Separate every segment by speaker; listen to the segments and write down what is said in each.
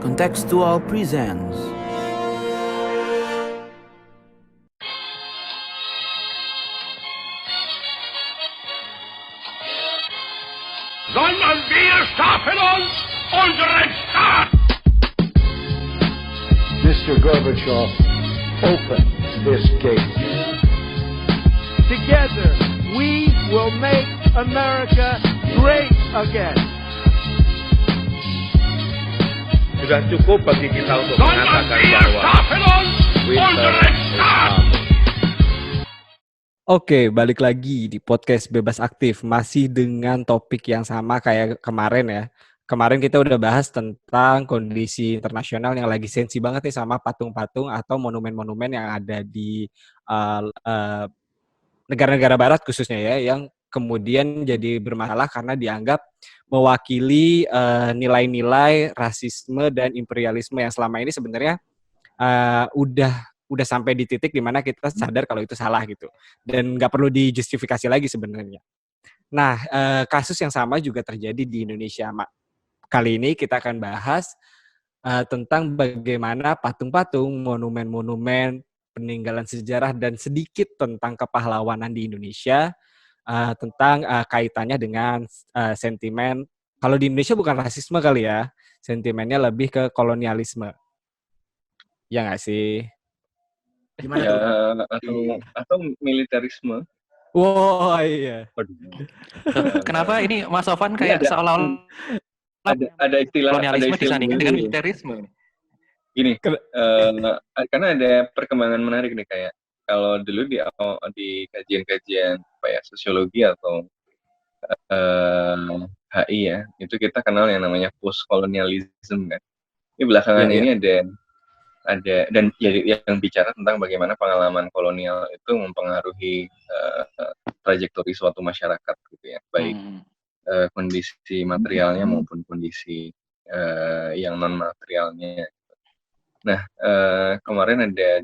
Speaker 1: Contextual presents
Speaker 2: Sondern wir schaffen uns unseren Staat!
Speaker 3: Mr. Gorbachev, open this gate.
Speaker 4: Together, we will make America great again.
Speaker 5: Sudah cukup bagi kita untuk
Speaker 2: Sondern
Speaker 5: mengatakan
Speaker 2: wir
Speaker 5: bahwa
Speaker 2: schaffen uns
Speaker 5: winter
Speaker 2: unseren
Speaker 5: is
Speaker 2: Staat!
Speaker 5: coming.
Speaker 6: Oke, balik lagi di podcast Bebas Aktif. Masih dengan topik yang sama kayak kemarin ya. Kemarin kita udah bahas tentang kondisi internasional yang lagi sensi banget nih sama patung-patung atau monumen-monumen yang ada di negara-negara barat khususnya ya, yang kemudian jadi bermasalah karena dianggap mewakili nilai-nilai rasisme dan imperialisme yang selama ini sebenarnya udah sampai di titik di mana kita sadar kalau itu salah gitu dan nggak perlu dijustifikasi lagi sebenarnya. Nah, kasus yang sama juga terjadi di Indonesia. Kali ini kita akan bahas tentang bagaimana patung-patung, monumen-monumen, peninggalan sejarah dan sedikit tentang kepahlawanan di Indonesia, tentang kaitannya dengan sentimen. Kalau di Indonesia bukan rasisme kali ya, sentimennya lebih ke kolonialisme. Ya nggak sih?
Speaker 7: Gimana
Speaker 5: Ya,
Speaker 7: tuh?
Speaker 5: atau militerisme.
Speaker 6: Wow, iya.
Speaker 8: Kenapa ini Mas Sofan
Speaker 5: Ini
Speaker 8: kayak seolah-olah
Speaker 5: ada istilah
Speaker 8: kolonialisme disandingkan dengan
Speaker 5: dulu.
Speaker 8: militerisme?
Speaker 5: Gini, karena ada perkembangan menarik nih, kayak kalau dulu di kajian-kajian apa ya, sosiologi atau HI ya, itu kita kenal yang namanya post-colonialism kan. Ini belakangan
Speaker 6: Iya,
Speaker 5: ini ada dan yang bicara tentang bagaimana pengalaman kolonial itu mempengaruhi trajektori suatu masyarakat gitu ya, baik kondisi materialnya maupun kondisi yang non materialnya. Nah, kemarin ada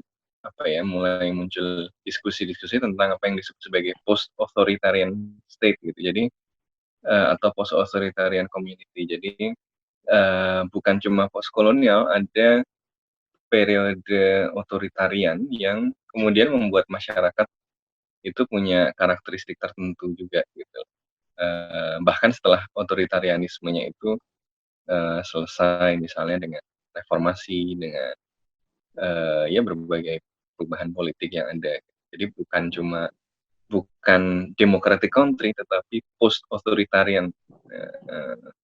Speaker 5: mulai muncul diskusi-diskusi tentang apa yang disebut sebagai post-authoritarian state gitu. Jadi atau post-authoritarian community. Jadi bukan cuma post-kolonial, ada periode otoritarian yang kemudian membuat masyarakat itu punya karakteristik tertentu juga gitu. Bahkan setelah otoritarianismenya itu selesai, misalnya dengan reformasi, dengan berbagai perubahan politik yang ada. Jadi bukan democratic country, tetapi post-authoritarian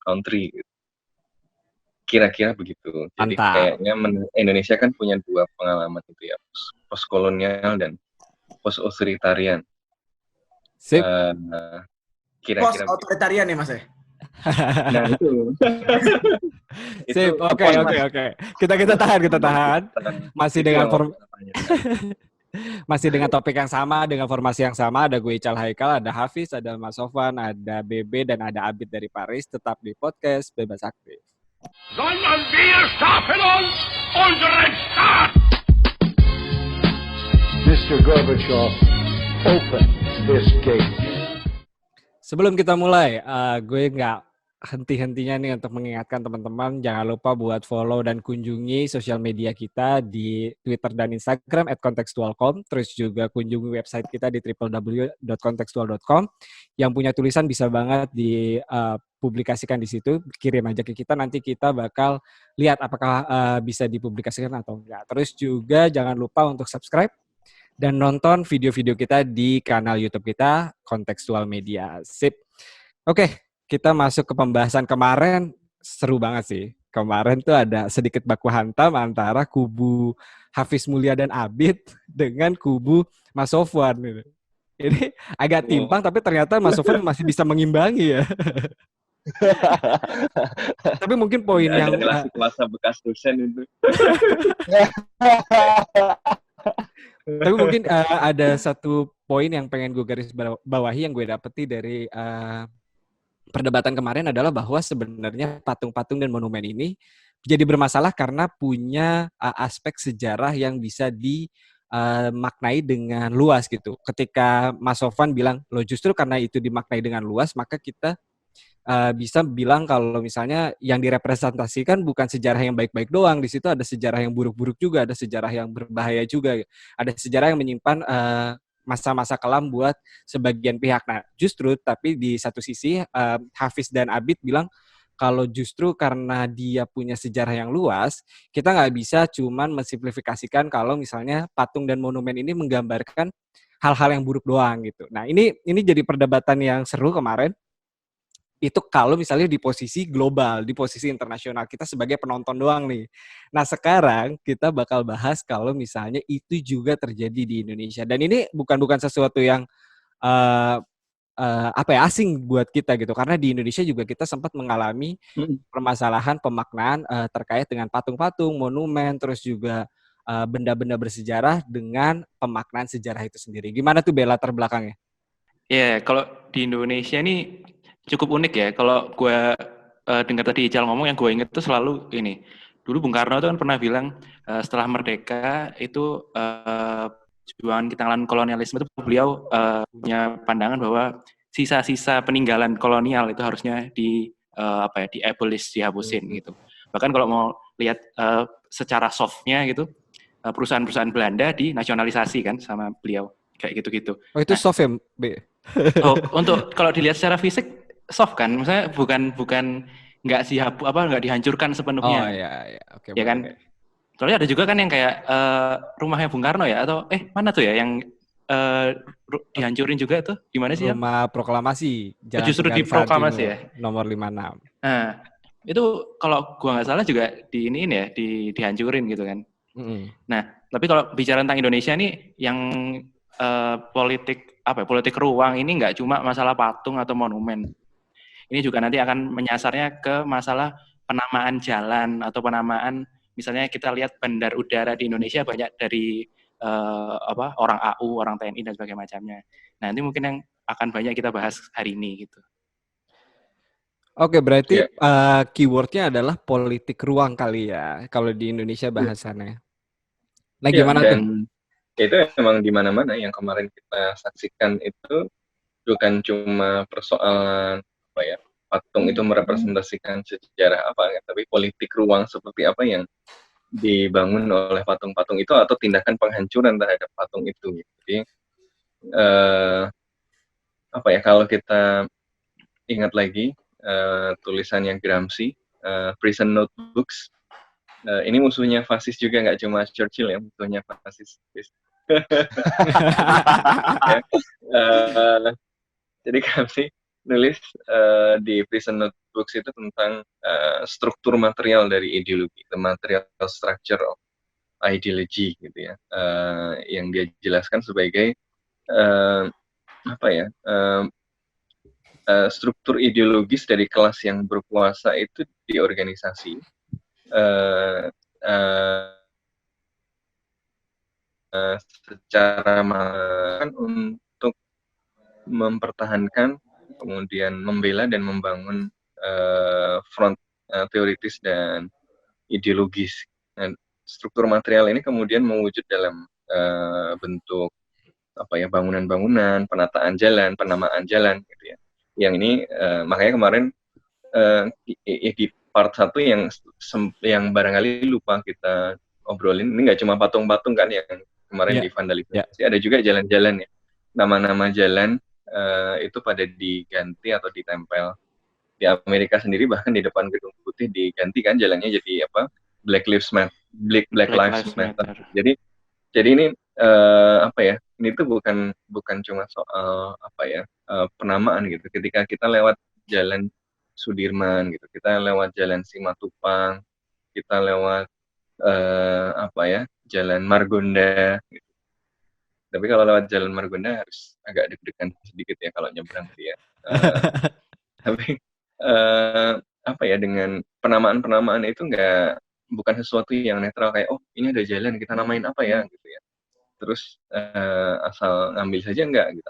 Speaker 5: country gitu. Kira-kira begitu. Jadi
Speaker 6: Mantap.
Speaker 5: kayaknya Indonesia kan punya dua pengalaman itu ya, post-kolonial dan post-authoritarian.
Speaker 6: Sip.
Speaker 5: Kira-kira
Speaker 7: Post-authoritarian ya Mas ya?
Speaker 5: Nah itu.
Speaker 6: Sip, oke. Kita tahan. Masih dengan topik yang sama, dengan formasi yang sama. Ada gue Ical Haikal, ada Hafiz, ada Mas Sofwan, ada Bebe, dan ada Abid dari Paris. Tetap di podcast Bebas Aktif.
Speaker 2: Sondern wir schaffen uns unseren Staat!
Speaker 3: Mr. Gorbachev, open this gate.
Speaker 6: Sebelum kita mulai, gue nggak henti-hentinya nih untuk mengingatkan teman-teman, jangan lupa buat follow dan kunjungi sosial media kita di Twitter dan Instagram @contextual.com, terus juga kunjungi website kita di www.contextual.com. Yang punya tulisan bisa banget dipublikasikan di situ, kirim aja ke kita, nanti kita bakal lihat apakah bisa dipublikasikan atau enggak. Terus juga jangan lupa untuk subscribe dan nonton video-video kita di kanal YouTube kita, Contextual Media. Sip. Oke, kita masuk ke pembahasan kemarin. Seru banget sih. Kemarin tuh ada sedikit baku hantam antara kubu Hafiz Mulia dan Abid dengan kubu Mas Sofwan. Ini agak timpang, tapi ternyata Mas Sofwan masih bisa mengimbangi ya. Tapi mungkin poin
Speaker 5: ada
Speaker 6: yang...
Speaker 5: relasi kuasa bekas dosen itu.
Speaker 6: Tapi mungkin ada satu poin yang pengen gue garis bawahi yang gue dapeti dari perdebatan kemarin adalah bahwa sebenarnya patung-patung dan monumen ini jadi bermasalah karena punya aspek sejarah yang bisa dimaknai dengan luas gitu. Ketika Mas Sofwan bilang, loh justru karena itu dimaknai dengan luas, maka kita bisa bilang kalau misalnya yang direpresentasikan bukan sejarah yang baik-baik doang, di situ ada sejarah yang buruk-buruk juga, ada sejarah yang berbahaya juga, ada sejarah yang menyimpan masa-masa kelam buat sebagian pihak. Nah, justru tapi di satu sisi Hafiz dan Abid bilang kalau justru karena dia punya sejarah yang luas, kita nggak bisa cuman mensimplifikasikan kalau misalnya patung dan monumen ini menggambarkan hal-hal yang buruk doang gitu. Nah, ini jadi perdebatan yang seru kemarin. Itu kalau misalnya di posisi global, di posisi internasional, kita sebagai penonton doang nih. Nah, sekarang kita bakal bahas kalau misalnya itu juga terjadi di Indonesia. Dan ini bukan sesuatu yang asing buat kita gitu, karena di Indonesia juga kita sempat mengalami permasalahan pemaknaan terkait dengan patung-patung, monumen, terus juga benda-benda bersejarah dengan pemaknaan sejarah itu sendiri. Gimana tuh Bella latar belakangnya?
Speaker 8: Ya, kalau di Indonesia ini cukup unik ya. Kalau gue dengar tadi Ical ngomong, yang gue inget tuh selalu ini. Dulu Bung Karno tuh kan pernah bilang setelah merdeka itu perjuangan kita ngelawan kolonialisme itu, beliau punya pandangan bahwa sisa-sisa peninggalan kolonial itu harusnya di-abolish, dihapusin gitu. Bahkan kalau mau lihat secara softnya gitu, perusahaan-perusahaan Belanda dinasionalisasi kan sama beliau, kayak gitu-gitu.
Speaker 6: Oh, itu soft ya, B?
Speaker 8: Untuk kalau dilihat secara fisik soft kan, maksudnya bukan nggak dihancurkan sepenuhnya.
Speaker 6: Oh iya, oke.
Speaker 8: Ya kan. Soalnya ada juga kan yang kayak rumahnya Bung Karno ya, atau mana tuh ya yang dihancurin juga tuh, di mana sih?
Speaker 6: Rumah Proklamasi, Jalan
Speaker 8: justru di Proklamasi ya,
Speaker 6: nomor 56.
Speaker 8: Nah, itu kalau gua nggak salah juga dihancurin gitu kan. Nah, tapi kalau bicara tentang Indonesia nih, yang politik ruang ini nggak cuma masalah patung atau monumen. Ini juga nanti akan menyasarnya ke masalah penamaan jalan atau penamaan, misalnya kita lihat bandar udara di Indonesia banyak dari orang AU, orang TNI dan sebagainya macamnya. Nah, ini mungkin yang akan banyak kita bahas hari ini gitu.
Speaker 6: Oke, berarti keywordnya adalah politik ruang kali ya, kalau di Indonesia bahasannya. Nah, gimana tuh?
Speaker 5: Itu emang di mana-mana yang kemarin kita saksikan itu bukan cuma persoalan patung itu merepresentasikan sejarah apa ya, tapi politik ruang seperti apa yang dibangun oleh patung-patung itu atau tindakan penghancuran terhadap patung itu. Jadi kalau kita ingat lagi tulisan yang Gramsci, Prison Notebooks, ini musuhnya fasis juga, nggak cuma Churchill ya, musuhnya fasis. Jadi Gramsci nulis di Prison Notebooks itu tentang struktur material dari ideologi, the material structure of ideology gitu ya, yang dia jelaskan sebagai struktur ideologis dari kelas yang berkuasa itu di organisasi secara untuk mempertahankan, kemudian membela dan membangun front teoritis dan ideologis. Nah, struktur material ini kemudian mewujud dalam bentuk bangunan-bangunan, penataan jalan, penamaan jalan gitu ya. Yang ini makanya kemarin di part 1 yang barangkali lupa kita obrolin, ini nggak cuma patung-patung kan yang kemarin divandalisasi, ada juga jalan-jalan ya. Nama-nama jalan itu pada diganti atau ditempel. Di Amerika sendiri bahkan di depan Gedung Putih diganti kan jalannya jadi Black Lives Matter. Jadi ini ini tuh bukan cuma soal penamaan gitu. Ketika kita lewat jalan Sudirman gitu, kita lewat jalan Simatupang, kita lewat jalan Margonda gitu. Tapi kalau lewat jalan Margonda harus agak deg-degan sedikit ya kalau nyebrang dia. Tapi dengan penamaan itu bukan sesuatu yang netral kayak ini ada jalan kita namain apa ya gitu ya. Terus asal ngambil saja enggak gitu.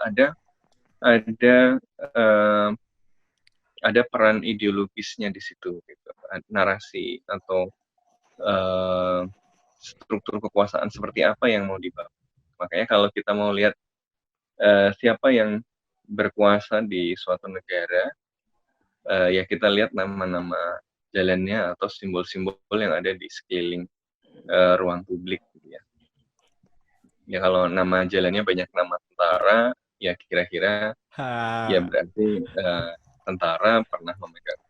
Speaker 5: Ada peran ideologisnya di situ gitu. Narasi atau struktur kekuasaan seperti apa yang mau dibangun. Makanya kalau kita mau lihat siapa yang berkuasa di suatu negara, ya kita lihat nama-nama jalannya atau simbol-simbol yang ada di sekeliling ruang publik gitu ya. Ya kalau nama jalannya banyak nama tentara, ya kira-kira ya berarti tentara pernah memegang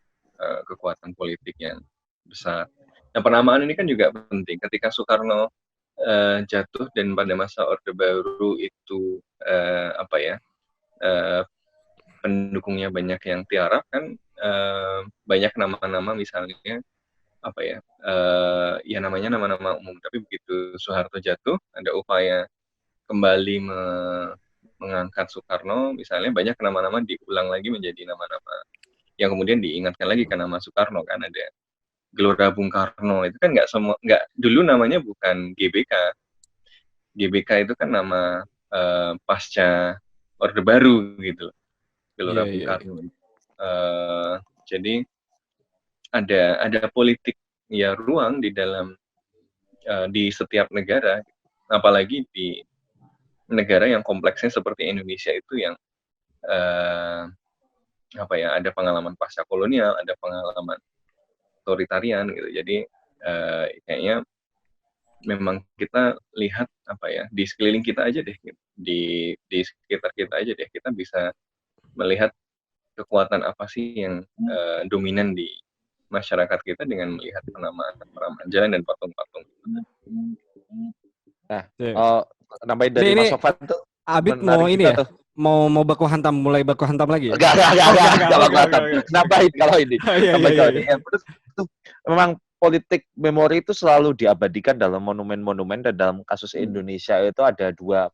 Speaker 5: kekuatan politik yang besar. Nah, penamaan ini kan juga penting. Ketika Soekarno jatuh dan pada masa Orde Baru itu pendukungnya banyak yang tiarap kan, banyak nama-nama misalnya ya namanya nama-nama umum, tapi begitu Soeharto jatuh ada upaya kembali mengangkat Soekarno, misalnya banyak nama-nama diulang lagi menjadi nama-nama yang kemudian diingatkan lagi ke nama Soekarno. Kan ada Gelora Bung Karno, itu kan nggak dulu namanya bukan GBK. GBK itu kan nama pasca Orde Baru gitu, Gelora Bung Karno. Jadi ada politik ya ruang di dalam di setiap negara, apalagi di negara yang kompleksnya seperti Indonesia itu yang ada pengalaman pasca kolonial, ada pengalaman otoritarian gitu. Jadi kayaknya memang kita lihat di sekeliling kita aja deh, di sekitar kita aja deh, kita bisa melihat kekuatan apa sih yang dominan di masyarakat kita dengan melihat penamaan jalan dan patung-patung.
Speaker 9: Nah, nambahin dari Mas Sofan tuh
Speaker 6: Abid mau ini ya? Mau baku hantam, mulai baku hantam lagi ya?
Speaker 9: Enggak baku hantam. Nambahin kalau ini. Memang politik memori itu selalu diabadikan dalam monumen-monumen, dan dalam kasus Indonesia itu ada dua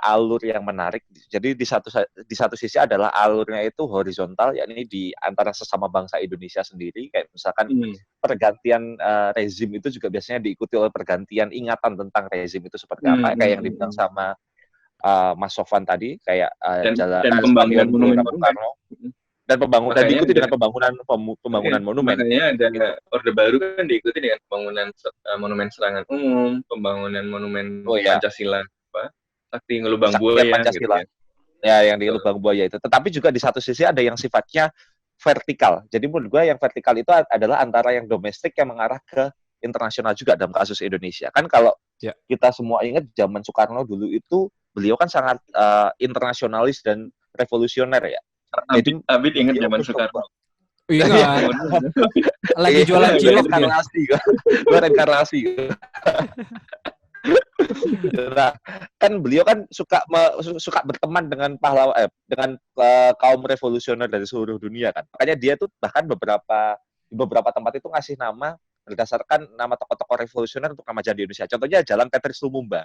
Speaker 9: alur yang menarik. Jadi di satu sisi adalah alurnya itu horizontal, yakni di antara sesama bangsa Indonesia sendiri, kayak misalkan pergantian rezim itu juga biasanya diikuti oleh pergantian ingatan tentang rezim itu seperti apa, kayak yang dibilang sama Mas Sofan tadi, kayak
Speaker 5: dan pembangunan monumen
Speaker 9: dan diikuti dengan pembangunan monumen.
Speaker 5: Makanya ada Orde Baru kan diikuti dengan pembangunan monumen serangan umum, pembangunan monumen Pancasila, Sakti Ngelubang Buaya gitu
Speaker 9: ya, yang di Lubang Buaya itu. Tetapi juga di satu sisi ada yang sifatnya vertikal. Jadi menurut gue yang vertikal itu adalah antara yang domestik yang mengarah ke internasional juga dalam kasus Indonesia. Kan kalau kita semua ingat zaman Soekarno dulu itu, beliau kan sangat internasionalis dan revolusioner ya.
Speaker 5: Abid ingat zaman Soekarno.
Speaker 6: Iya. Lagi jualan cilok
Speaker 9: reinkarnasi. Nah, kan beliau kan suka berteman dengan pahlawan dengan kaum revolusioner dari seluruh dunia kan. Makanya dia tuh bahkan di beberapa tempat itu ngasih nama berdasarkan nama tokoh-tokoh revolusioner untuk nama jalan di Indonesia. Contohnya Jalan Petrus Lumumba.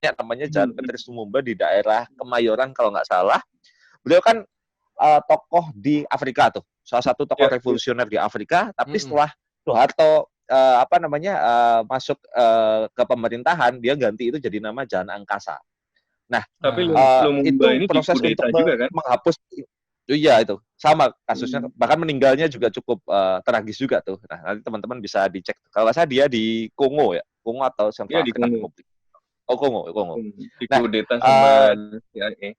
Speaker 9: Namanya Jalan Petrus Lumumba di daerah Kemayoran kalau nggak salah. Beliau kan tokoh di Afrika tuh, salah satu tokoh revolusioner di Afrika. Tapi setelah Soeharto masuk ke pemerintahan, dia ganti itu jadi nama Jalan Angkasa. Nah, tapi itu proses untuk menghapus. Iya, itu sama kasusnya. Bahkan meninggalnya juga cukup tragis juga tuh. Nah, nanti teman-teman bisa dicek. Kalau saya dia di Kongo ya, Kongo atau Central African Republic. Oh, Kongo.
Speaker 5: Dikudeta sama CIA.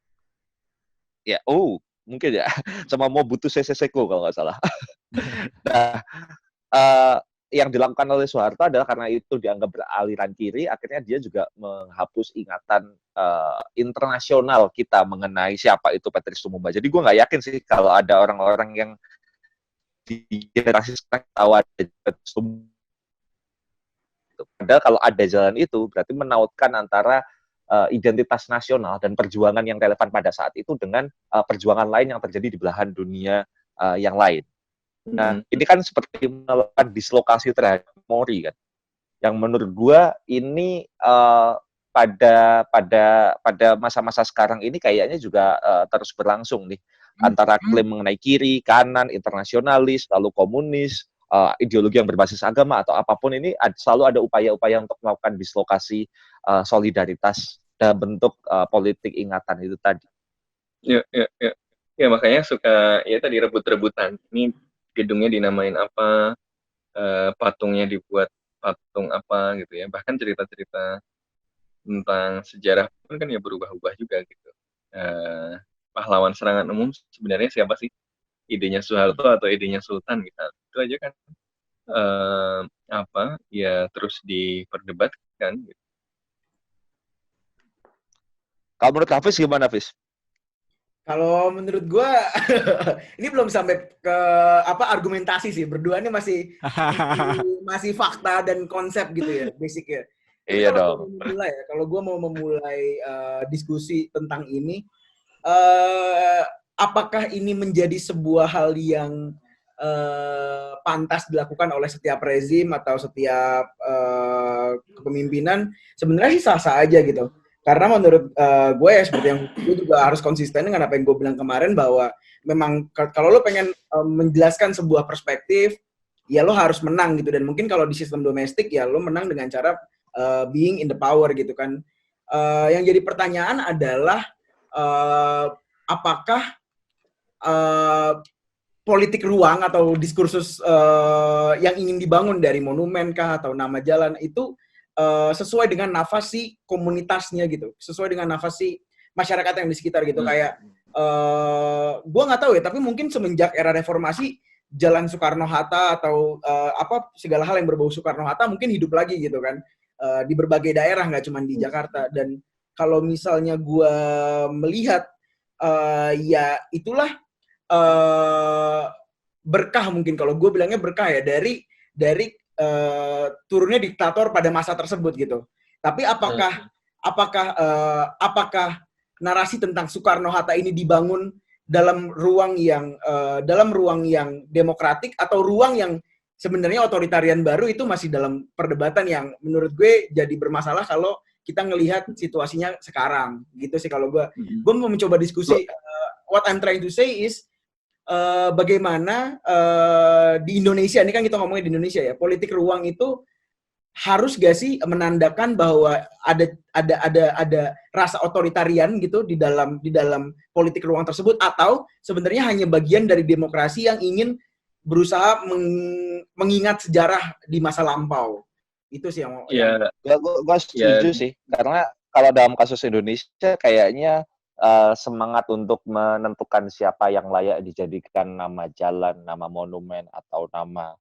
Speaker 9: Ya, mungkin ya, sama Mobutu Sese Seko kalau nggak salah. Nah, yang dilakukan oleh Soeharto adalah karena itu dianggap beraliran kiri, akhirnya dia juga menghapus ingatan internasional kita mengenai siapa itu Petrus Lumumba. Jadi gue nggak yakin sih kalau ada orang-orang yang di generasi sekarang tahu ada Petrus Lumumba. Padahal kalau ada jalan itu, berarti menautkan antara identitas nasional dan perjuangan yang relevan pada saat itu dengan perjuangan lain yang terjadi di belahan dunia yang lain. Nah, ini kan seperti melakukan dislokasi terhadap memori kan. Yang menurut gua ini pada masa-masa sekarang ini kayaknya juga terus berlangsung nih, antara klaim mengenai kiri, kanan, internasionalis, lalu komunis, ideologi yang berbasis agama atau apapun, ini selalu ada upaya-upaya untuk melakukan dislokasi solidaritas dalam bentuk politik ingatan itu tadi.
Speaker 5: Ya makanya suka ya tadi rebut-rebutan. Ini gedungnya dinamain apa, patungnya dibuat patung apa gitu ya. Bahkan cerita-cerita tentang sejarah pun kan ya berubah-ubah juga gitu. Pahlawan serangan umum sebenarnya siapa sih? idenya Soeharto atau idenya Sultan misalnya. Itu aja kan ya terus diperdebatkan gitu.
Speaker 9: Kalau menurut Hafiz gimana, Hafiz?
Speaker 7: Kalau menurut gue, ini belum sampai ke argumentasi sih. Berdua ini masih fakta dan konsep gitu ya, basicnya.
Speaker 9: Iya dong.
Speaker 7: Kalau gue mau memulai diskusi tentang ini, apakah ini menjadi sebuah hal yang pantas dilakukan oleh setiap rezim atau setiap kepemimpinan? Sebenarnya sih sah-sah aja gitu. Karena menurut gue ya seperti yang gue juga harus konsisten dengan apa yang gue bilang kemarin, bahwa memang kalau lo pengen menjelaskan sebuah perspektif, ya lo harus menang gitu. Dan mungkin kalau di sistem domestik ya lo menang dengan cara being in the power gitu kan. Yang jadi pertanyaan adalah apakah politik ruang atau diskursus yang ingin dibangun dari monumen kah atau nama jalan itu sesuai dengan nafas si komunitasnya gitu, sesuai dengan nafas si masyarakat yang di sekitar gitu. Kayak gue nggak tahu ya, tapi mungkin semenjak era reformasi Jalan Soekarno-Hatta atau segala hal yang berbau Soekarno-Hatta mungkin hidup lagi gitu kan, di berbagai daerah, nggak cuma di Jakarta. Dan kalau misalnya gue melihat ya itulah berkah, mungkin kalau gue bilangnya berkah ya, dari turunnya diktator pada masa tersebut gitu. Tapi apakah narasi tentang Soekarno-Hatta ini dibangun dalam ruang yang demokratik atau ruang yang sebenarnya otoritarian baru, itu masih dalam perdebatan yang menurut gue jadi bermasalah kalau kita ngelihat situasinya sekarang gitu sih. Kalau gue mau mencoba diskusi, what I'm trying to say is bagaimana di Indonesia, ini kan kita ngomongin di Indonesia ya, politik ruang itu harus gak sih menandakan bahwa ada rasa otoritarian gitu di dalam politik ruang tersebut, atau sebenarnya hanya bagian dari demokrasi yang ingin berusaha mengingat sejarah di masa lampau. Itu sih yang
Speaker 9: gue setuju sih, karena kalau dalam kasus Indonesia kayaknya semangat untuk menentukan siapa yang layak dijadikan nama jalan, nama monumen, atau nama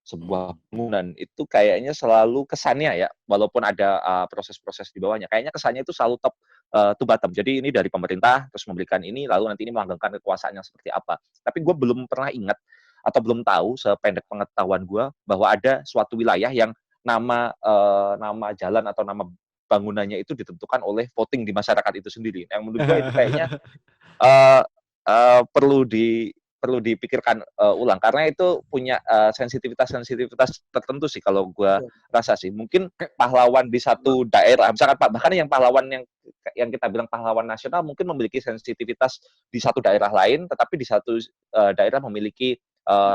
Speaker 9: sebuah bangunan itu kayaknya selalu kesannya ya, walaupun ada proses-proses di bawahnya, kayaknya kesannya itu selalu top to bottom. Jadi ini dari pemerintah terus memberikan ini, lalu nanti ini melanggengkan kekuasaan yang seperti apa. Tapi gue belum pernah ingat atau belum tahu sependek pengetahuan gue bahwa ada suatu wilayah yang nama jalan atau nama bangunannya itu ditentukan oleh voting di masyarakat itu sendiri. Yang menurut gue itu kayaknya perlu dipikirkan ulang, karena itu punya sensitivitas tertentu sih kalau gue rasa sih. Mungkin pahlawan di satu daerah, misalkan bahkan yang pahlawan yang kita bilang pahlawan nasional mungkin memiliki sensitivitas di satu daerah lain, tetapi di satu daerah memiliki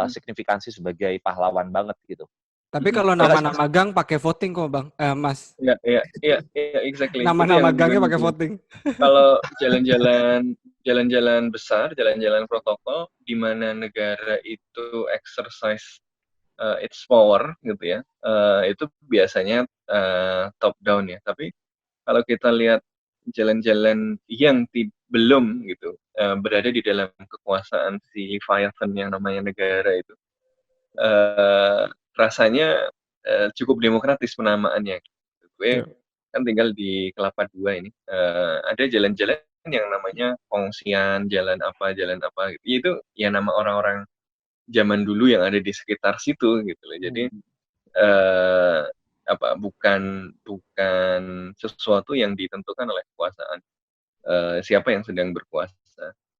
Speaker 9: signifikansi sebagai pahlawan banget gitu.
Speaker 6: Tapi kalau nama-nama gang pakai voting kok, Bang, Mas.
Speaker 5: Iya, exactly.
Speaker 6: Nama-nama gangnya pakai voting.
Speaker 5: Kalau jalan-jalan besar, jalan-jalan protokol, di mana negara itu exercise its power gitu ya, itu biasanya top down ya. Tapi kalau kita lihat jalan-jalan yang belum gitu berada di dalam kekuasaan si Leviathan yang namanya negara itu, rasanya cukup demokratis penamaannya. Gue kan tinggal di Kelapa II ini, ada jalan-jalan yang namanya Pengungsian, jalan apa gitu. Itu ya nama orang-orang zaman dulu yang ada di sekitar situ gitu loh. Jadi bukan sesuatu yang ditentukan oleh kekuasaan siapa yang sedang berkuasa.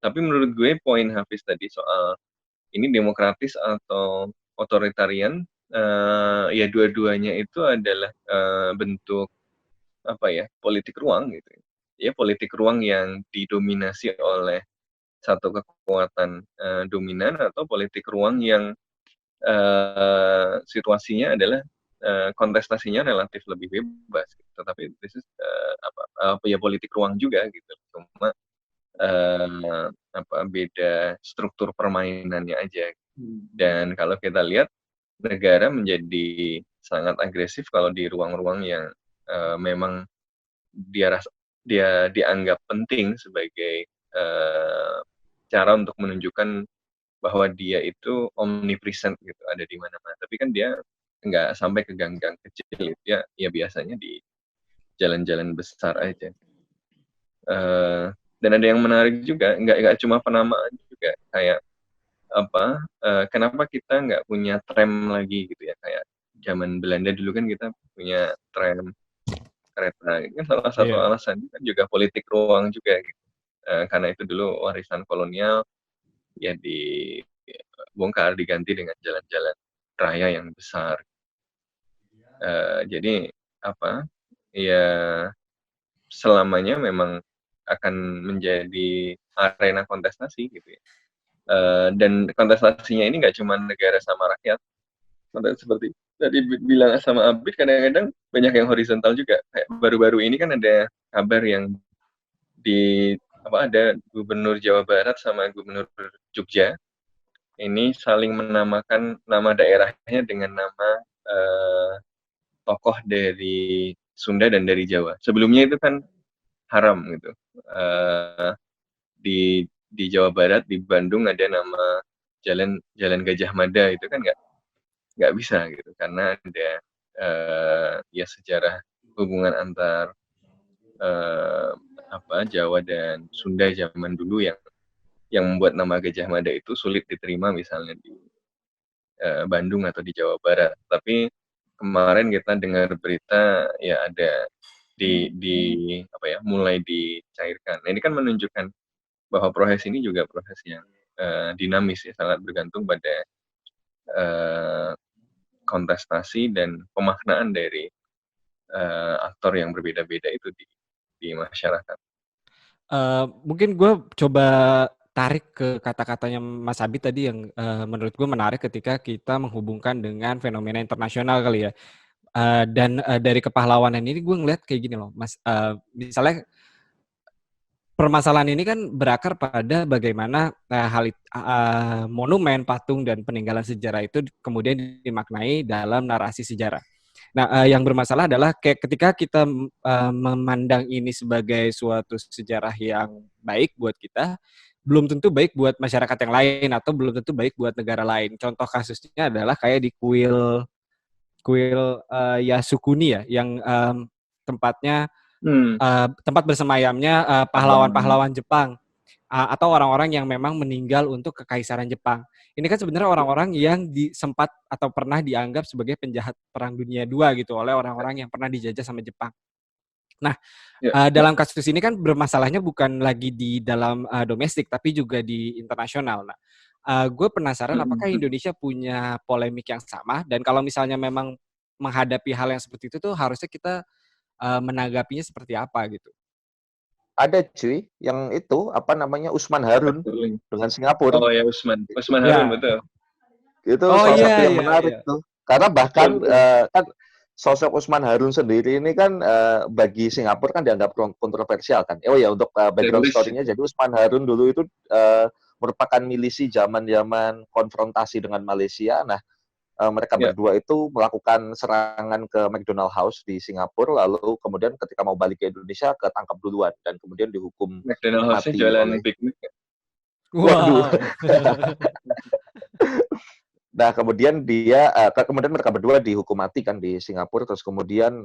Speaker 5: Tapi menurut gue poin Hafiz tadi soal ini demokratis atau otoritarian, ya dua-duanya itu adalah bentuk politik ruang gitu. Ya politik ruang yang didominasi oleh satu kekuatan dominan, atau politik ruang yang situasinya adalah kontestasinya relatif lebih bebas. Gitu. Tetapi this is politik ruang juga gitu. Cuma beda struktur permainannya aja. Dan kalau kita lihat, negara menjadi sangat agresif kalau di ruang-ruang yang memang dia dianggap penting sebagai cara untuk menunjukkan bahwa dia itu omnipresent gitu, ada di mana-mana. Tapi kan dia nggak sampai ke gang-gang kecil, dia ya biasanya di jalan-jalan besar aja. Dan ada yang menarik juga, nggak cuma penamaan juga, kayak kenapa kita nggak punya tram lagi gitu ya, kayak zaman Belanda dulu kan kita punya tram, kereta. Ini kan salah satu alasan kan juga politik ruang juga gitu. Karena itu dulu warisan kolonial ya dibongkar, diganti dengan jalan-jalan raya yang besar. Jadi ya selamanya memang akan menjadi arena kontestasi gitu ya. Dan kontestasinya ini nggak cuma negara sama rakyat. Seperti tadi bilang sama Abid, kadang-kadang banyak yang horizontal juga. Kayak baru-baru ini kan ada kabar yang ada Gubernur Jawa Barat sama Gubernur Jogja ini saling menamakan nama daerahnya dengan nama tokoh dari Sunda dan dari Jawa. Sebelumnya itu kan haram gitu. Di Jawa Barat, di Bandung ada nama Jalan Gajah Mada, itu kan nggak bisa gitu, karena ada ya sejarah hubungan antar Jawa dan Sunda zaman dulu yang membuat nama Gajah Mada itu sulit diterima misalnya di Bandung atau di Jawa Barat. Tapi kemarin kita dengar berita ya ada mulai dicairkan. Nah, ini kan menunjukkan bahwa proses ini juga proses yang dinamis ya, sangat bergantung pada kontestasi dan pemaknaan dari aktor yang berbeda-beda itu di masyarakat.
Speaker 6: Mungkin gue coba tarik ke kata-katanya Mas Abid tadi yang menurut gue menarik ketika kita menghubungkan dengan fenomena internasional kali ya. Dan dari kepahlawanan ini gue ngeliat kayak gini loh, Mas. Misalnya permasalahan ini kan berakar pada bagaimana monumen, patung, dan peninggalan sejarah itu kemudian dimaknai dalam narasi sejarah. Nah, yang bermasalah adalah kayak ketika kita memandang ini sebagai suatu sejarah yang baik buat kita, belum tentu baik buat masyarakat yang lain atau belum tentu baik buat negara lain. Contoh kasusnya adalah kayak di kuil Yasukuni ya, yang tempatnya tempat bersemayamnya pahlawan-pahlawan Jepang atau orang-orang yang memang meninggal untuk kekaisaran Jepang. Ini kan sebenarnya orang-orang yang sempat atau pernah dianggap sebagai penjahat Perang Dunia II gitu oleh orang-orang yang pernah dijajah sama Jepang. Nah, dalam kasus ini kan bermasalahnya bukan lagi di dalam domestik tapi juga di internasional. Nah, gue penasaran apakah Indonesia punya polemik yang sama, dan kalau misalnya memang menghadapi hal yang seperti itu tuh harusnya kita menanggapinya seperti apa gitu.
Speaker 9: Ada cuy, yang itu Usman Harun dengan Singapura.
Speaker 5: Oh ya, Usman Harun, betul.
Speaker 9: Itu salah satu yang menarik tuh. Karena bahkan kan sosok Usman Harun sendiri ini kan bagi Singapura kan dianggap kontroversial kan. Oh ya, untuk background story-nya, jadi Usman Harun dulu itu merupakan milisi zaman-zaman konfrontasi dengan Malaysia. Nah, mereka berdua itu melakukan serangan ke McDonald House di Singapura, lalu kemudian ketika mau balik ke Indonesia ketangkap duluan dan kemudian dihukum
Speaker 5: McDonald House jualan Big Mac.
Speaker 9: Waduh. Nah, kemudian kemudian mereka berdua dihukum mati kan di Singapura, terus kemudian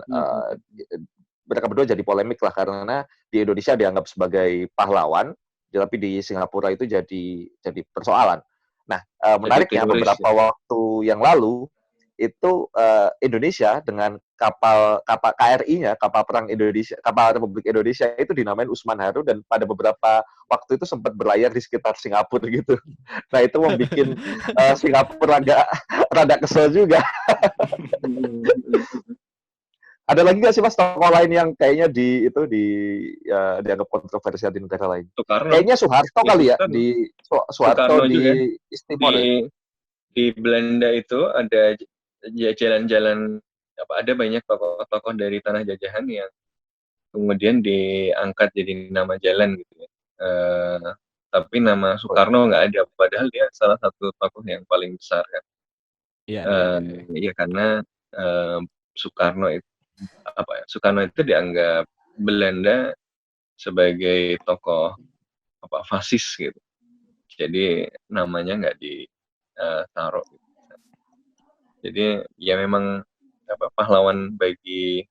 Speaker 9: mereka berdua jadi polemik lah karena di Indonesia dianggap sebagai pahlawan, tapi di Singapura itu jadi persoalan. Nah, menariknya beberapa waktu yang lalu itu Indonesia dengan kapal KRI-nya, kapal perang Indonesia, kapal Republik Indonesia itu dinamain Usman Harun, dan pada beberapa waktu itu sempat berlayar di sekitar Singapura gitu. Nah, itu membuat Singapura rada kesel juga. Ada lagi nggak sih Mas tokoh lain yang kayaknya dianggap kontroversial di negara lain?
Speaker 5: Soekarno.
Speaker 9: Kayaknya Soeharto kali ya, di Soeharto di Timor.
Speaker 5: Di Belanda itu ada jalan-jalan ada banyak tokoh-tokoh dari tanah jajahan yang kemudian diangkat jadi nama jalan gitu ya. Tapi nama Soekarno nggak ada, padahal dia salah satu tokoh yang paling besar kan. Iya, karena Soekarno itu dianggap Belanda sebagai tokoh fasis gitu. jadi namanya nggak ditaruh. Jadi ya memang pahlawan bagi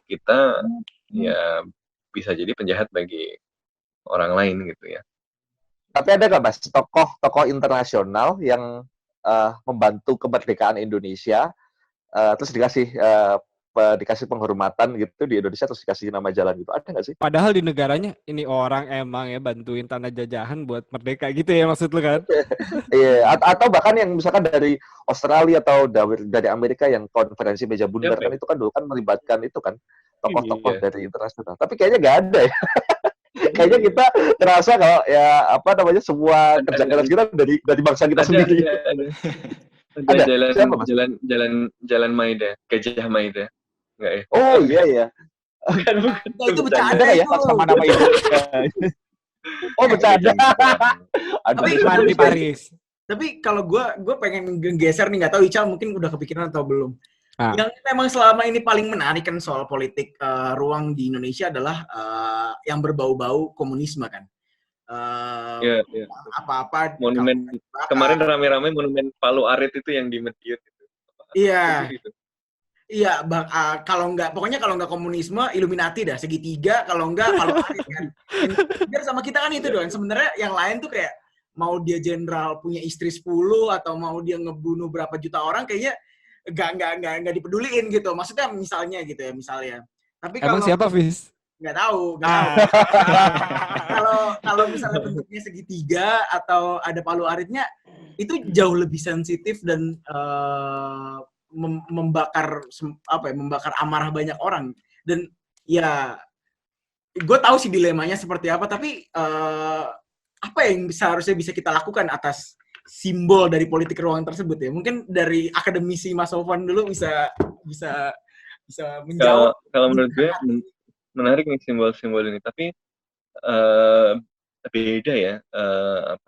Speaker 5: kita ya bisa jadi penjahat bagi orang lain gitu ya.
Speaker 9: Tapi ada nggak Mas tokoh-tokoh internasional yang membantu kemerdekaan Indonesia terus dikasih penghormatan gitu di Indonesia terus dikasih nama jalan gitu, ada nggak sih?
Speaker 6: Padahal di negaranya ini orang emang ya bantuin tanah jajahan buat merdeka gitu ya maksud lu kan?
Speaker 9: Iya, atau bahkan yang misalkan dari Australia atau dari Amerika yang konferensi meja bundar
Speaker 5: Siapa
Speaker 9: kan
Speaker 5: ya?
Speaker 9: itu kan dulu kan melibatkan itu kan tokoh-tokoh
Speaker 5: Iya.
Speaker 9: dari internasional. Tapi kayaknya nggak ada ya. Kayaknya kita terasa kalau ya apa namanya semua kerja keras kita dari bangsa kita sendiri.
Speaker 5: Ada
Speaker 9: Ada? Siapa Mas?
Speaker 5: jalan Maida, Gajah Maida. Enggak ya?
Speaker 9: Oh iya ya.
Speaker 5: Bukan.
Speaker 7: Nah, itu
Speaker 9: Ada
Speaker 7: bercanda
Speaker 9: nggak ya
Speaker 7: itu.
Speaker 9: laksamana nama itu? Oh bercanda. Aduh,
Speaker 7: Tapi-
Speaker 6: Iman di Paris.
Speaker 7: Tapi kalau gue pengen geser nih, nggak tahu Ical mungkin udah kepikiran atau belum.
Speaker 6: Ah.
Speaker 7: Yang memang selama ini paling menarik kan soal politik ruang di Indonesia adalah yang berbau-bau komunisme kan.
Speaker 5: Iya.
Speaker 7: Apa-apa
Speaker 5: Monumen
Speaker 7: bakar.
Speaker 5: kemarin rame-rame monumen Palu Arit itu yang di Mediut itu.
Speaker 7: Iya.
Speaker 5: Itu.
Speaker 7: Iya, kalau nggak komunisme, Illuminati dah, segitiga, kalau nggak Palu Arit kan. Biar sama kita kan itu doang. Sebenarnya yang lain tuh kayak mau dia jenderal punya istri 10 atau mau dia ngebunuh berapa juta orang kayaknya nggak dipeduliin gitu. Maksudnya misalnya gitu ya, misalnya. Tapi
Speaker 6: Emang
Speaker 7: kalau
Speaker 6: siapa, Fis?
Speaker 7: nggak tahu. Kalau misalnya bentuknya segitiga atau ada Palu Aritnya, itu jauh lebih sensitif dan membakar amarah banyak orang. Dan ya gue tahu sih dilemanya seperti apa, tapi apa yang seharusnya bisa kita lakukan atas simbol dari politik ruang tersebut ya? Mungkin dari akademisi Mas Sofwan dulu bisa menjawab.
Speaker 5: Kalau menurut gue menarik nih simbol-simbol ini, tapi beda ya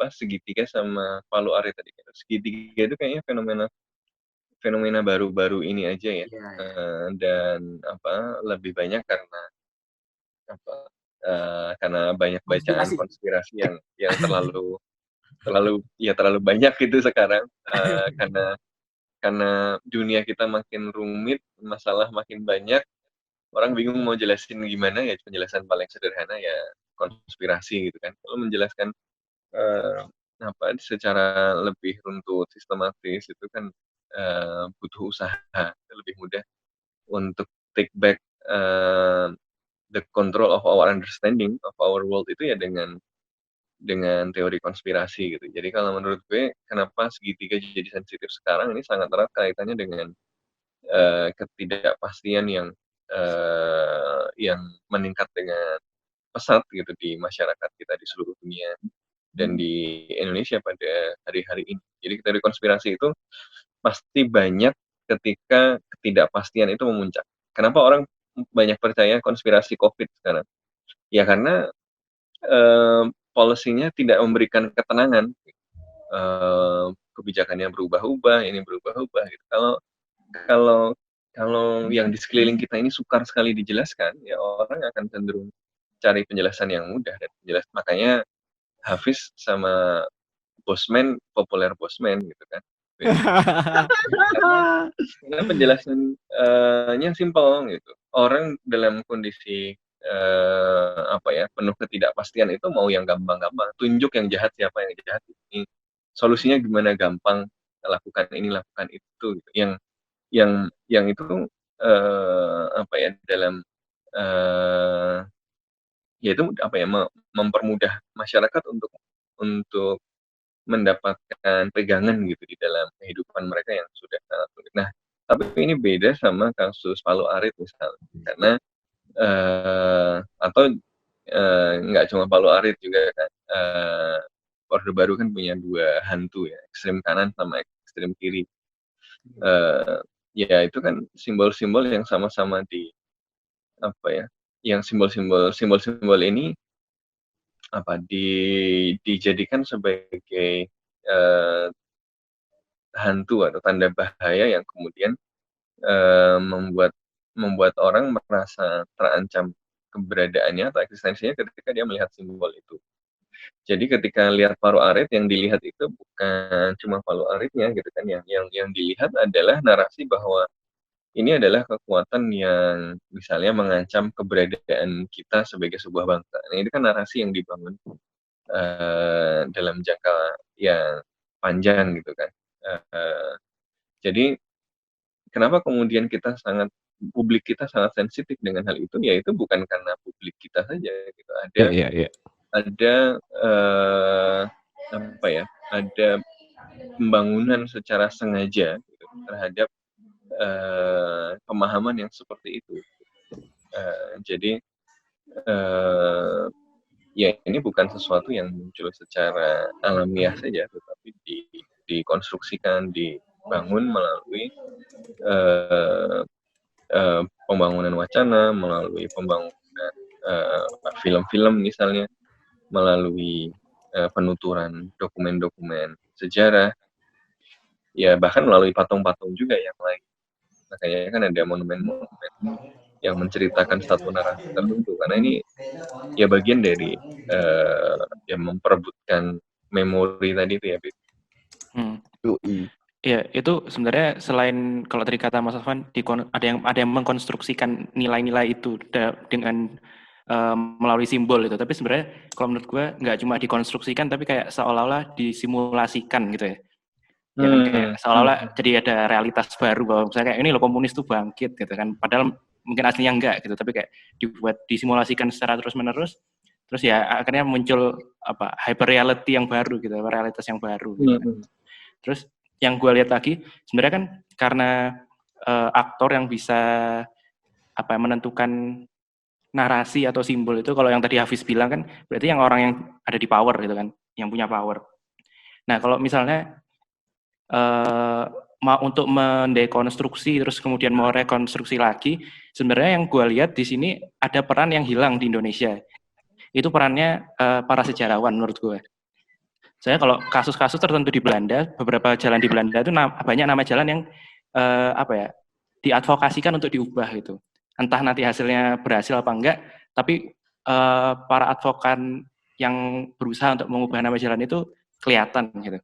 Speaker 5: segitiga sama Palu Arit tadi. Segitiga itu kayaknya fenomena baru-baru ini aja ya. Dan lebih banyak karena banyak bacaan konspirasi yang terlalu banyak gitu sekarang, karena dunia kita makin rumit, masalah makin banyak, orang bingung mau jelasin gimana ya. Penjelasan paling sederhana ya konspirasi gitu kan. Kalau menjelaskan secara lebih runtut, sistematis itu kan butuh usaha. Lebih mudah untuk take back the control of our understanding of our world itu ya dengan teori konspirasi gitu. Jadi kalau menurut gue kenapa segitiga jadi sensitif sekarang, ini sangat erat kaitannya dengan ketidakpastian yang meningkat dengan pesat gitu di masyarakat kita di seluruh dunia dan di Indonesia pada hari-hari ini. Jadi teori konspirasi itu pasti banyak ketika ketidakpastian itu memuncak. Kenapa orang banyak percaya konspirasi COVID sekarang? Ya karena policy-nya tidak memberikan ketenangan. Kebijakannya berubah-ubah, ini berubah-ubah gitu. Kalau yang di sekeliling kita ini sukar sekali dijelaskan, ya orang akan cenderung cari penjelasan yang mudah dan jelas. Makanya Hafiz sama Bosman populer Bosman gitu kan. Karena penjelasannya simpel gitu. Orang dalam kondisi penuh ketidakpastian itu mau yang gampang-gampang. Tunjuk yang jahat siapa yang jahat. Ini solusinya gimana, gampang, lakukan ini, lakukan itu gitu. Yang itu dalam yaitu mempermudah masyarakat untuk mendapatkan pegangan gitu di dalam kehidupan mereka yang sudah sangat sulit. Nah, tapi ini beda sama kasus Palu Arit misalnya, karena nggak cuma Palu Arit juga kan, Orde Baru kan punya dua hantu ya, ekstrem kanan sama ekstrem kiri. Ya itu kan simbol-simbol yang sama-sama yang simbol-simbol ini dijadikan sebagai hantu atau tanda bahaya yang kemudian membuat orang merasa terancam keberadaannya atau eksistensinya ketika dia melihat simbol itu. Jadi ketika lihat paru arit, yang dilihat itu bukan cuma paru aritnya gitu kan, yang dilihat adalah narasi bahwa ini adalah kekuatan yang misalnya mengancam keberadaan kita sebagai sebuah bangsa. Nah, ini kan narasi yang dibangun dalam jangka yang panjang gitu kan. Jadi kenapa kemudian publik kita sangat sensitif dengan hal itu? Ya itu bukan karena publik kita saja gitu. Ada apa ya? Ada pembangunan secara sengaja gitu, terhadap pemahaman yang seperti itu. Jadi ya ini bukan sesuatu yang muncul secara alamiah saja, tetapi dikonstruksikan, dibangun melalui pembangunan wacana, melalui pembangunan film-film misalnya, melalui penuturan dokumen-dokumen sejarah, ya bahkan melalui patung-patung juga yang lain. Makanya kan ada monumen-monumen yang menceritakan satu narasi tertentu, karena ini ya bagian dari yang memperebutkan memori tadi itu ya, Bib.
Speaker 8: Ya, itu sebenarnya selain kalau tadi kata Mas Afwan, ada yang mengkonstruksikan nilai-nilai itu dengan melalui simbol itu. Tapi sebenarnya kalau menurut gue nggak cuma dikonstruksikan, tapi kayak seolah-olah disimulasikan gitu ya. Ya kan, kayak seolah-olah jadi ada realitas baru bahwa misalnya kayak ini loh komunis tuh bangkit gitu kan. Padahal mungkin aslinya enggak gitu, tapi kayak disimulasikan secara terus-menerus. Terus ya akhirnya muncul hyper reality yang baru gitu, realitas yang baru gitu kan. Terus yang gue lihat lagi sebenarnya kan karena aktor yang bisa menentukan narasi atau simbol itu, kalau yang tadi Hafiz bilang kan berarti yang orang yang ada di power gitu kan, yang punya power. Nah kalau misalnya mau untuk mendekonstruksi terus kemudian mau rekonstruksi lagi, sebenarnya yang gue lihat di sini ada peran yang hilang di Indonesia. Itu perannya para sejarawan menurut gue. Saya kalau kasus-kasus tertentu di Belanda, beberapa jalan di Belanda itu banyak nama jalan yang diadvokasikan untuk diubah gitu. Entah nanti hasilnya berhasil apa enggak, tapi para advokat yang berusaha untuk mengubah nama jalan itu kelihatan gitu.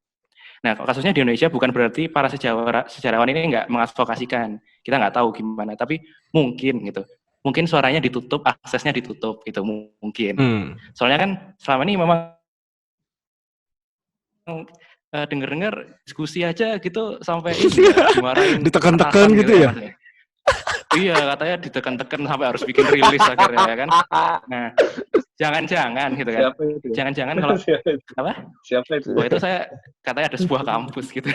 Speaker 8: Nah, kasusnya di Indonesia bukan berarti para sejarawan ini nggak mengadvokasikan. Kita nggak tahu gimana, tapi mungkin gitu. Mungkin suaranya ditutup, aksesnya ditutup gitu mungkin. Soalnya kan selama ini memang denger-denger diskusi aja gitu sampai dimarahin,
Speaker 6: ditekan-tekan gitu ya.
Speaker 8: Iya, katanya ditekan-tekan sampai harus bikin rilis akhirnya ya kan. Nah, jangan-jangan gitu kan. Jangan-jangan kalau apa?
Speaker 5: Siapa itu?
Speaker 8: Oh, itu saya katanya ada sebuah kampus gitu.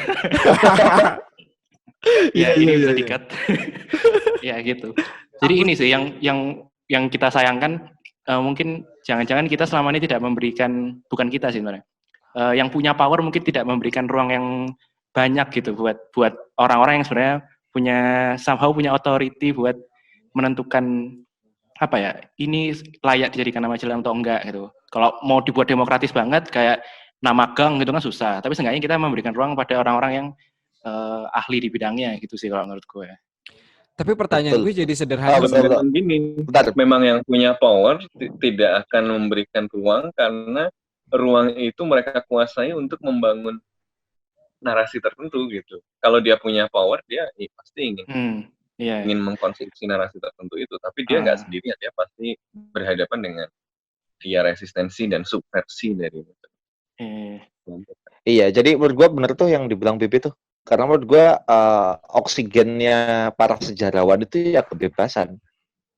Speaker 8: Ya ini bisa di-cut. Ya gitu. Jadi ini sih yang kita sayangkan, mungkin jangan-jangan kita selama ini tidak memberikan, bukan kita sih sebenarnya. Yang punya power mungkin tidak memberikan ruang yang banyak gitu buat orang-orang yang sebenarnya punya authority buat menentukan ini layak dijadikan nama jalan atau enggak gitu. Kalau mau dibuat demokratis banget kayak nama gang gitu kan susah, tapi seenggaknya kita memberikan ruang pada orang-orang yang ahli di bidangnya gitu sih kalau menurut gue.
Speaker 6: Tapi pertanyaan gue jadi sederhana.
Speaker 5: Memang yang punya power tidak akan memberikan ruang karena ruang itu mereka kuasai untuk membangun narasi tertentu gitu. Kalau dia punya power, dia pasti ingin mengkonsumsi narasi tertentu itu. Tapi dia nggak sendirian, dia pasti berhadapan dengan dia resistensi dan subversi dari itu.
Speaker 9: Iya, jadi menurut gue bener tuh yang dibilang Bibi tuh. Karena menurut gue oksigennya para sejarawan itu ya kebebasan.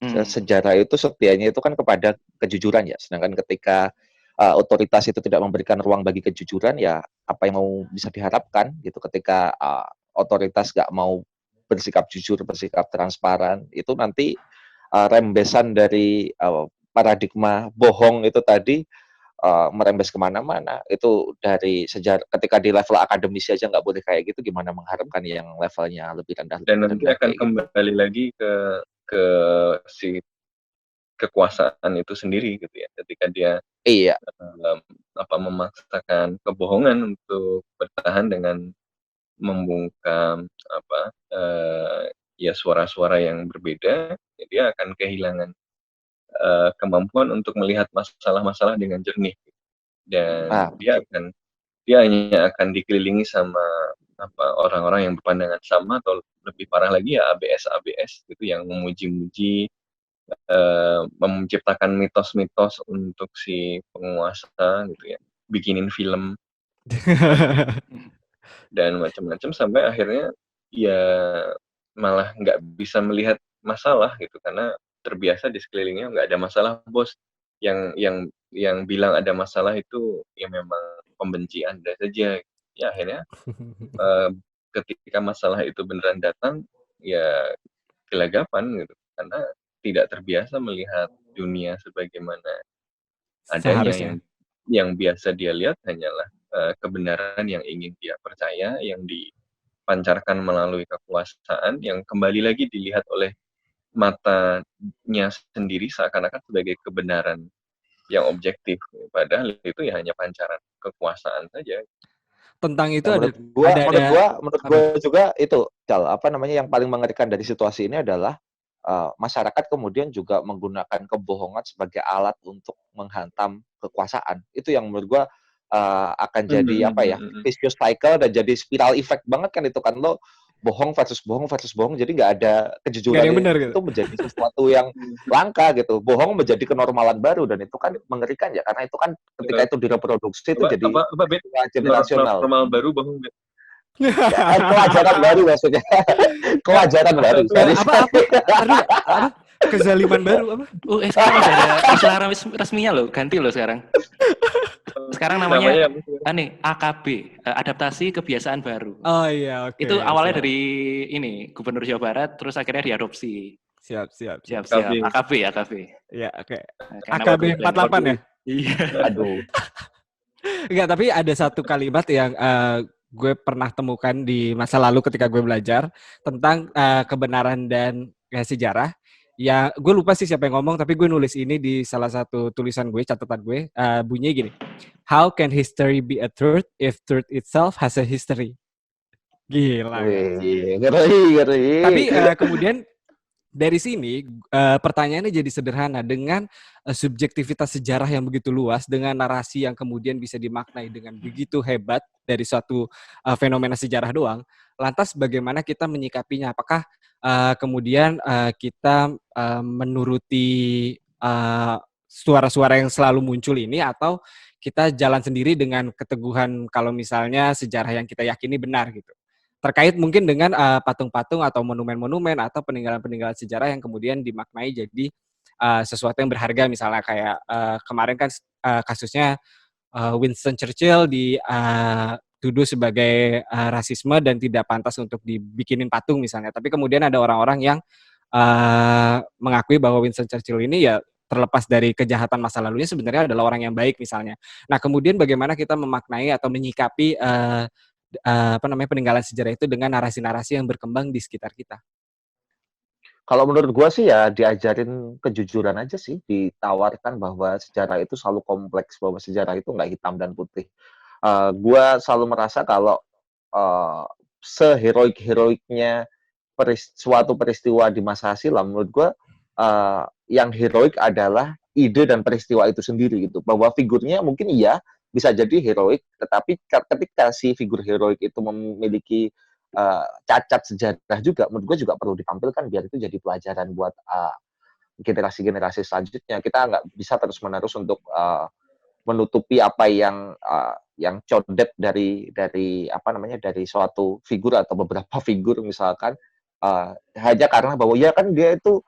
Speaker 9: Sejarah itu setianya itu kan kepada kejujuran ya. Sedangkan ketika otoritas itu tidak memberikan ruang bagi kejujuran, ya apa yang mau bisa diharapkan gitu. Ketika otoritas nggak mau bersikap jujur, bersikap transparan, itu nanti rembesan dari paradigma bohong itu tadi merembes kemana-mana. Itu dari sejarah, ketika di level akademisi aja nggak boleh kayak gitu, gimana mengharapkan yang levelnya lebih rendah.
Speaker 5: Dan nanti akan kembali lagi ke si kekuasaan itu sendiri gitu ya, ketika dia memaksakan kebohongan untuk bertahan dengan membungkam suara-suara yang berbeda, ya dia akan kehilangan kemampuan untuk melihat masalah-masalah dengan jernih. dan dia hanya akan dikelilingi sama orang-orang yang berpandangan sama, atau lebih parah lagi ya ABS gitu yang memuji-muji, menciptakan mitos-mitos untuk si penguasa gitu ya, bikinin film dan macam-macam, sampai akhirnya ya malah nggak bisa melihat masalah gitu, karena terbiasa di sekelilingnya nggak ada masalah bos. Yang bilang ada masalah itu ya memang pembenci Anda saja. Ya akhirnya ketika masalah itu beneran datang, ya gelagapan gitu, karena tidak terbiasa melihat dunia sebagaimana adanya. Yang biasa dia lihat hanyalah kebenaran yang ingin dia percaya, yang dipancarkan melalui kekuasaan, yang kembali lagi dilihat oleh matanya sendiri seakan-akan sebagai kebenaran yang objektif, padahal itu ya hanya pancaran kekuasaan saja.
Speaker 6: Tentang itu
Speaker 9: menurut gue juga itu, Cal, yang paling mengerikan dari situasi ini adalah masyarakat kemudian juga menggunakan kebohongan sebagai alat untuk menghantam kekuasaan. Itu yang menurut gue akan jadi vicious cycle dan jadi spiral effect banget kan itu kan, lo bohong versus bohong, jadi nggak ada kejujuran itu gitu. Menjadi sesuatu yang langka gitu. Bohong menjadi kenormalan baru, dan itu kan mengerikan ya, karena itu kan ketika itu direproduksi itu jadi generasional.
Speaker 5: Normal baru bohong.
Speaker 9: Kewajaran baru maksudnya. Kewajaran baru.
Speaker 6: Apa? Kezaliman baru apa?
Speaker 8: Sekarang ada istilah resminya loh, ganti loh sekarang. Sekarang namanya AKB, adaptasi kebiasaan baru.
Speaker 6: Oh iya, oke.
Speaker 8: Itu awalnya dari ini Gubernur Jawa Barat, terus akhirnya diadopsi.
Speaker 6: Siap.
Speaker 8: AKB.
Speaker 6: Iya, oke. AKB 48 ya?
Speaker 8: Iya.
Speaker 9: Aduh.
Speaker 6: Enggak, tapi ada satu kalimat yang gue pernah temukan di masa lalu ketika gue belajar tentang kebenaran dan sejarah. Ya, gue lupa sih siapa yang ngomong, tapi gue nulis ini di salah satu tulisan gue, catatan gue, bunyinya gini. How can history be a truth if truth itself has a history? Gila.
Speaker 9: Ngeri.
Speaker 6: Tapi kemudian dari sini pertanyaannya jadi sederhana, dengan subjektivitas sejarah yang begitu luas, dengan narasi yang kemudian bisa dimaknai dengan begitu hebat dari suatu fenomena sejarah doang, lantas bagaimana kita menyikapinya? Apakah kemudian kita menuruti suara-suara yang selalu muncul ini, atau kita jalan sendiri dengan keteguhan kalau misalnya sejarah yang kita yakini benar gitu? Terkait mungkin dengan patung-patung atau monumen-monumen atau peninggalan-peninggalan sejarah yang kemudian dimaknai jadi sesuatu yang berharga, misalnya kayak kemarin kan kasusnya Winston Churchill dituduh sebagai rasisme dan tidak pantas untuk dibikinin patung misalnya, tapi kemudian ada orang-orang yang mengakui bahwa Winston Churchill ini ya terlepas dari kejahatan masa lalunya sebenarnya adalah orang yang baik misalnya. Nah kemudian bagaimana kita memaknai atau menyikapi peninggalan sejarah itu dengan narasi-narasi yang berkembang di sekitar kita?
Speaker 9: Kalau menurut gue sih ya diajarin kejujuran aja sih, ditawarkan bahwa sejarah itu selalu kompleks, bahwa sejarah itu nggak hitam dan putih. Gue selalu merasa kalau seheroik-heroiknya suatu peristiwa di masa silam, menurut gue yang heroik adalah ide dan peristiwa itu sendiri gitu. Bahwa figurnya mungkin iya bisa jadi heroik, tetapi ketika si figur heroik itu memiliki cacat sejarah juga, menurut gue juga perlu ditampilkan biar itu jadi pelajaran buat generasi-generasi selanjutnya. Kita nggak bisa terus-menerus untuk menutupi apa yang condet dari suatu figur atau beberapa figur misalkan hanya karena bahwa ya kan dia itu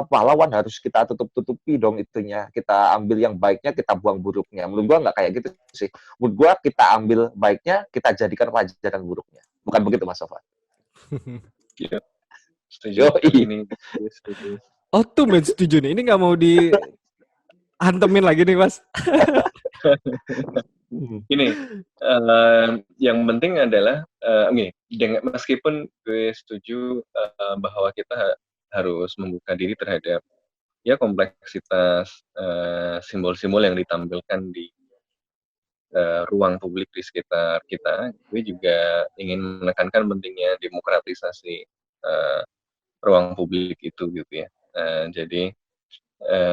Speaker 9: pahlawan, harus kita tutup-tutupi dong itunya. Kita ambil yang baiknya, kita buang buruknya. Menurut gua nggak kayak gitu sih. Menurut gua kita ambil baiknya, kita jadikan pelajaran buruknya. Bukan begitu, Mas Sofan?
Speaker 5: Iya. Setuju. Ini.
Speaker 6: Oh tuh men setuju nih. Ini nggak mau dihantemin lagi nih, Mas.
Speaker 5: Ini yang penting adalah meskipun gue setuju bahwa kita harus membuka diri terhadap ya kompleksitas simbol-simbol yang ditampilkan di ruang publik di sekitar kita, gue juga ingin menekankan pentingnya demokratisasi ruang publik itu gitu ya. Jadi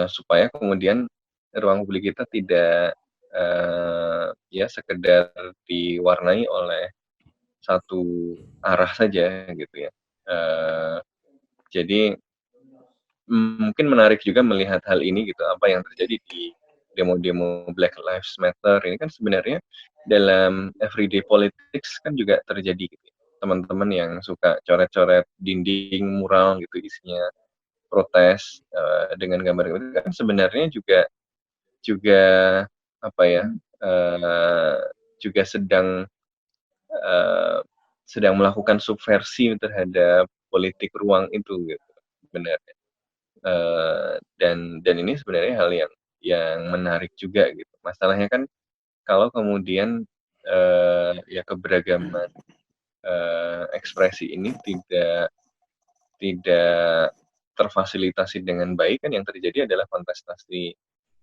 Speaker 5: supaya kemudian ruang publik kita tidak ya sekedar diwarnai oleh satu arah saja gitu ya. Jadi mungkin menarik juga melihat hal ini gitu, apa yang terjadi di demo-demo Black Lives Matter ini kan sebenarnya dalam everyday politics kan juga terjadi gitu. Teman-teman yang suka coret-coret dinding mural gitu isinya protes dengan gambar-gambar kan sebenarnya juga apa ya juga sedang melakukan subversi terhadap politik ruang itu gitu sebenarnya. Dan ini sebenarnya hal yang menarik juga gitu. Masalahnya kan kalau kemudian ya keberagaman ekspresi ini tidak terfasilitasi dengan baik, kan yang terjadi adalah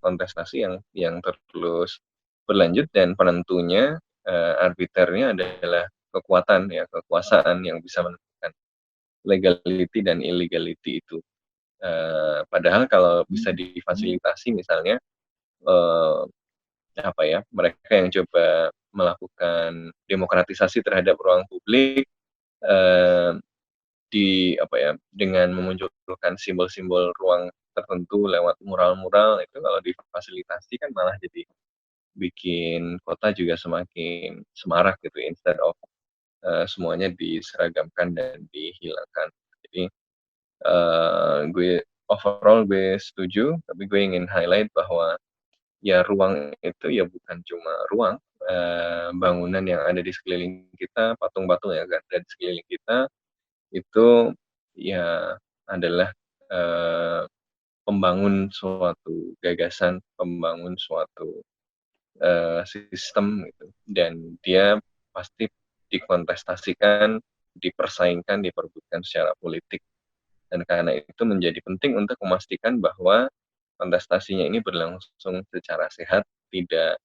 Speaker 5: kontestasi yang terus berlanjut dan penentunya arbiternya adalah kekuasaan yang bisa menentukan legality dan illegality itu. Padahal kalau bisa difasilitasi misalnya mereka yang coba melakukan demokratisasi terhadap ruang publik dengan memunculkan simbol-simbol ruang tertentu lewat mural-mural itu kalau difasilitasi kan malah jadi bikin kota juga semakin semarak gitu instead of semuanya diseragamkan dan dihilangkan. Jadi gue setuju, tapi gue ingin highlight bahwa ya ruang itu ya bukan cuma ruang, bangunan yang ada di sekeliling kita, patung-patung yang ada di sekeliling kita itu ya adalah pembangun suatu gagasan, pembangun suatu sistem gitu, dan dia pasti dikontestasikan, dipersaingkan, diperebutkan secara politik. Dan karena itu menjadi penting untuk memastikan bahwa kontestasinya ini berlangsung secara sehat, tidak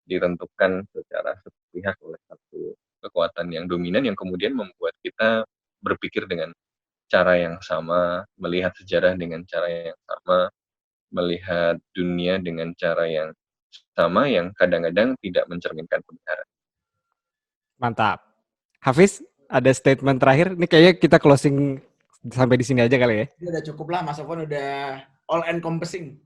Speaker 5: ditentukan secara sepihak oleh satu kekuatan yang dominan yang kemudian membuat kita berpikir dengan cara yang sama, melihat sejarah dengan cara yang sama, melihat dunia dengan cara yang sama yang kadang-kadang tidak mencerminkan kebenaran.
Speaker 6: Mantap. Hafiz, ada statement terakhir? Ini kayaknya kita closing sampai di sini aja kali ya.
Speaker 7: Udah cukup lah, Mas Sofwan udah all encompassing.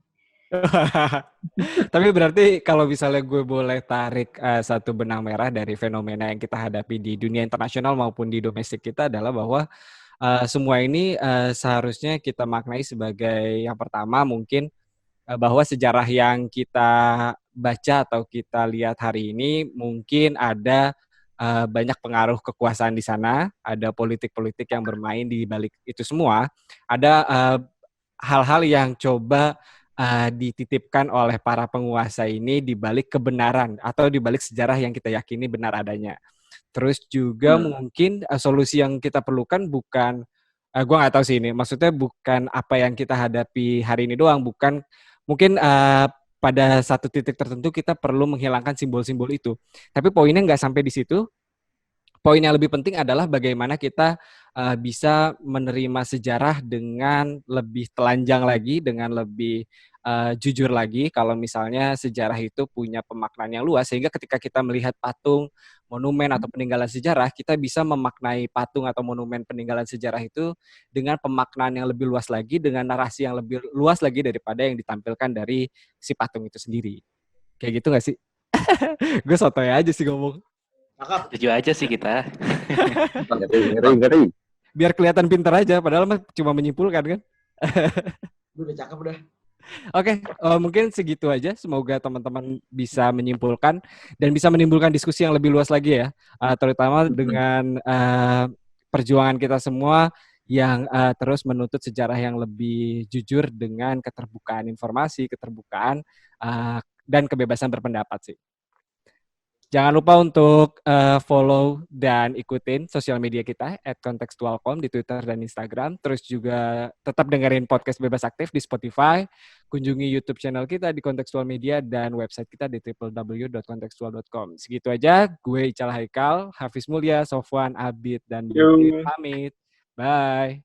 Speaker 6: Tapi berarti kalau misalnya gue boleh tarik satu benang merah dari fenomena yang kita hadapi di dunia internasional maupun di domestik kita adalah bahwa semua ini seharusnya kita maknai sebagai yang pertama mungkin bahwa sejarah yang kita baca atau kita lihat hari ini mungkin ada banyak pengaruh kekuasaan di sana, ada politik-politik yang bermain di balik itu semua, ada hal-hal yang coba dititipkan oleh para penguasa ini di balik kebenaran atau di balik sejarah yang kita yakini benar adanya. Terus juga mungkin solusi yang kita perlukan bukan, gue nggak tahu sih ini, maksudnya bukan apa yang kita hadapi hari ini doang, bukan mungkin pada satu titik tertentu kita perlu menghilangkan simbol-simbol itu. Tapi poinnya nggak sampai di situ. Poin yang lebih penting adalah bagaimana kita bisa menerima sejarah dengan lebih telanjang lagi, dengan lebih jujur lagi. Kalau misalnya sejarah itu punya pemaknaan yang luas, sehingga ketika kita melihat patung, monumen, atau peninggalan sejarah, kita bisa memaknai patung atau monumen peninggalan sejarah itu dengan pemaknaan yang lebih luas lagi, dengan narasi yang lebih luas lagi daripada yang ditampilkan dari si patung itu sendiri. Kayak gitu nggak sih? Gue sotoy aja sih ngomong.
Speaker 8: Setuju aja sih kita.
Speaker 9: Ngeri.
Speaker 6: Biar kelihatan pintar aja, padahal mah cuma menyimpulkan kan.
Speaker 7: Udah cakep udah.
Speaker 6: Oke, mungkin segitu aja. Semoga teman-teman bisa menyimpulkan dan bisa menimbulkan diskusi yang lebih luas lagi ya, terutama dengan perjuangan kita semua yang terus menuntut sejarah yang lebih jujur dengan keterbukaan informasi, keterbukaan dan kebebasan berpendapat sih. Jangan lupa untuk follow dan ikutin sosial media kita @kontekstualcom di Twitter dan Instagram. Terus juga tetap dengerin podcast Bebas Aktif di Spotify. Kunjungi YouTube channel kita di Kontekstual Media dan website kita di www.kontekstual.com. Segitu aja. Gue Ical Haikal, Hafiz Mulya, Sofwan, Abid, dan Budi pamit. Bye.